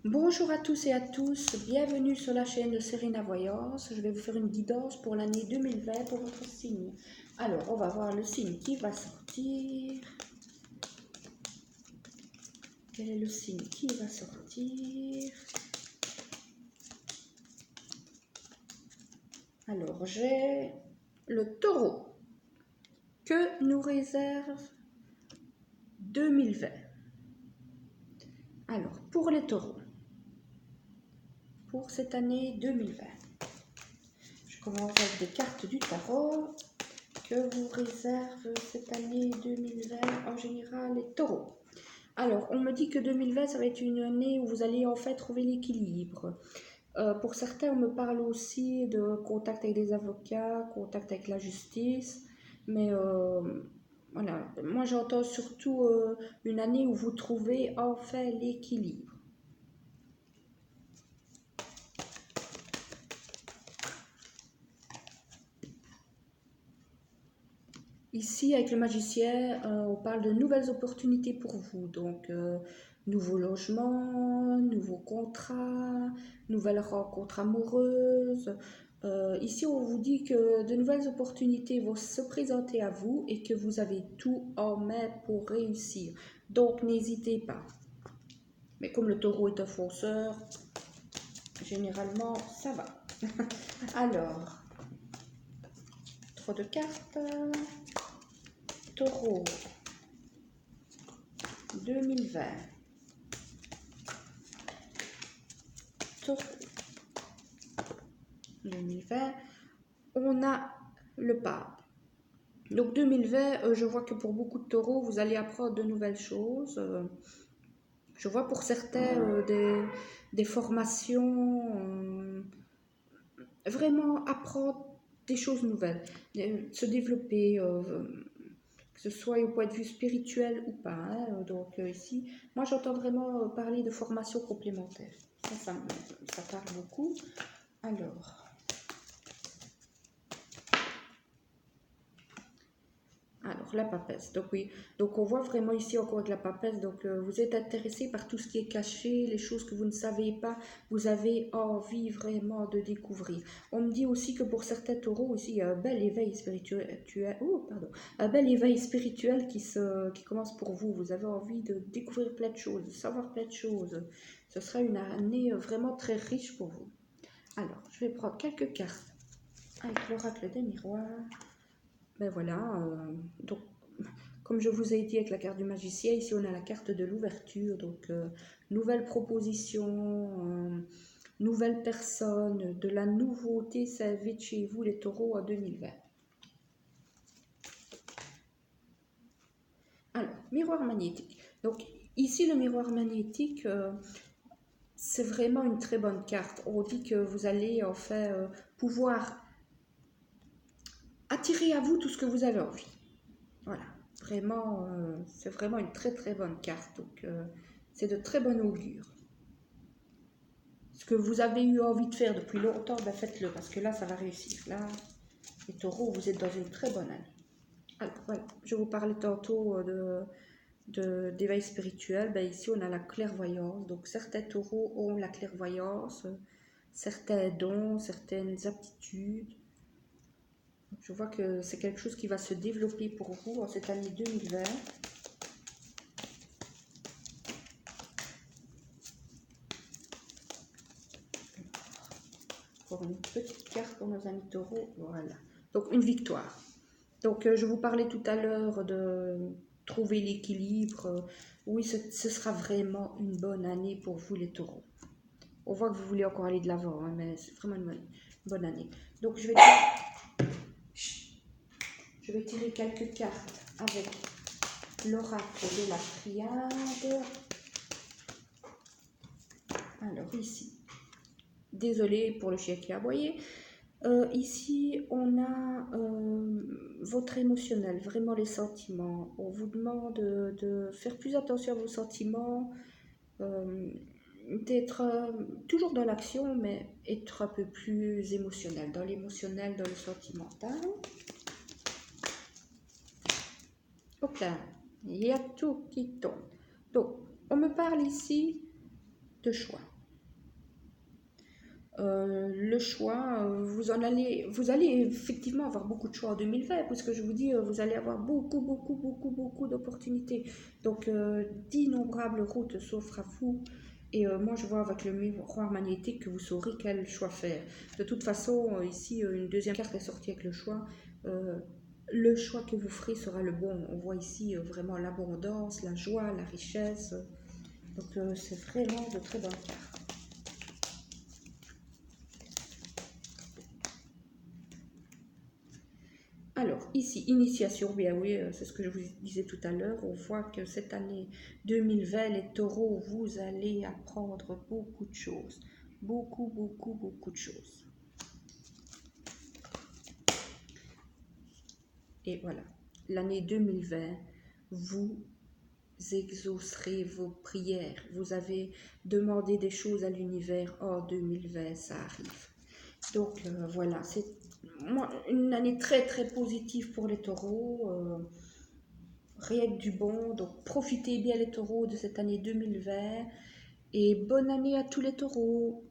Bonjour à tous et à tous, bienvenue sur la chaîne de Serena Voyance. Je vais vous faire une guidance pour l'année 2020 pour votre signe. Alors, on va voir le signe qui va sortir. Quel est le signe qui va sortir? Alors, j'ai le Taureau. Que nous réserve 2020? Alors, pour les taureaux, pour cette année 2020, je commence avec des cartes du tarot. Que vous réserve cette année 2020 en général les taureaux? Alors, on me dit que 2020, ça va être une année où vous allez en fait trouver l'équilibre. Pour certains, on me parle aussi de contact avec des avocats, contact avec la justice. Mais voilà, moi j'entends surtout une année où vous trouvez enfin l'équilibre. Ici, avec le magicien, on parle de nouvelles opportunités pour vous. Donc, nouveaux logements, nouveaux contrats, nouvelles rencontres amoureuses. Ici, on vous dit que de nouvelles opportunités vont se présenter à vous et que vous avez tout en main pour réussir. Donc, n'hésitez pas. Mais comme le taureau est un fonceur, généralement, ça va. Alors, trop de cartes. Taureau 2020. Taureau 2020. On a le pape. Donc 2020, je vois que pour beaucoup de taureaux, vous allez apprendre de nouvelles choses. Je vois pour certains des formations, vraiment apprendre des choses nouvelles, se développer, que ce soit au point de vue spirituel ou pas. Hein. Donc ici, moi j'entends vraiment parler de formation complémentaire. Ça parle beaucoup. Alors, la papesse. Donc oui, donc on voit vraiment ici encore avec la papesse, donc vous êtes intéressé par tout ce qui est caché, les choses que vous ne savez pas, vous avez envie vraiment de découvrir. On me dit aussi que pour certains taureaux aussi, il y a un bel éveil spirituel, un bel éveil spirituel qui commence pour vous. Vous avez envie de découvrir plein de choses, de savoir plein de choses. Ce sera une année vraiment très riche pour vous. Alors, je vais prendre quelques cartes avec l'oracle des miroirs. Ben voilà, donc comme je vous ai dit avec la carte du magicien, ici on a la carte de l'ouverture, donc nouvelle proposition, nouvelle personne, de la nouveauté s'invite chez vous les taureaux en 2020. Alors, miroir magnétique. Donc ici le miroir magnétique, c'est vraiment une très bonne carte. On dit que vous allez en fait pouvoir attirer à vous tout ce que vous avez envie. Voilà. Vraiment, c'est vraiment une très très bonne carte. Donc, c'est de très bon augure. Ce que vous avez eu envie de faire depuis longtemps, ben faites-le parce que là, ça va réussir. Là, les taureaux, vous êtes dans une très bonne année. Alors, voilà, je vous parlais tantôt d'éveil spirituel. Ben, ici, on a la clairvoyance. Donc, certains taureaux ont la clairvoyance, certains dons, certaines aptitudes. Je vois que c'est quelque chose qui va se développer pour vous en cette année 2020. Pour une petite carte pour nos amis taureaux, voilà. Donc une victoire. Donc je vous parlais tout à l'heure de trouver l'équilibre. Oui, ce sera vraiment une bonne année pour vous les taureaux. On voit que vous voulez encore aller de l'avant, hein, mais c'est vraiment une bonne année. Donc je vais tirer quelques cartes avec l'oracle de la triade. Alors ici, désolée pour le chien qui a aboyé. Ici, on a votre émotionnel, vraiment les sentiments. On vous demande de faire plus attention à vos sentiments, d'être toujours dans l'action, mais être un peu plus émotionnel, dans l'émotionnel, dans le sentimental. Hop là, il y a tout qui tombe. Donc, on me parle ici de choix. Le choix, vous allez effectivement avoir beaucoup de choix en 2020, puisque je vous dis, vous allez avoir beaucoup d'opportunités. Donc, d'innombrables routes s'offrent à vous. Et moi, je vois avec le miroir magnétique que vous saurez quel choix faire. De toute façon, ici, une deuxième carte est sortie avec le choix. Euh, le choix que vous ferez sera le bon. On voit ici vraiment l'abondance, la joie, la richesse. Donc, c'est vraiment de très bonnes cartes. Alors, ici, initiation, bien oui, c'est ce que je vous disais tout à l'heure. On voit que cette année 2020, les taureaux, vous allez apprendre beaucoup de choses. Beaucoup de choses. Et voilà, l'année 2020, vous exaucerez vos prières. Vous avez demandé des choses à l'univers. Oh, 2020, ça arrive. Donc, voilà, c'est une année très positive pour les taureaux. Rien que du bon. Donc profitez bien les taureaux de cette année 2020 et bonne année à tous les taureaux.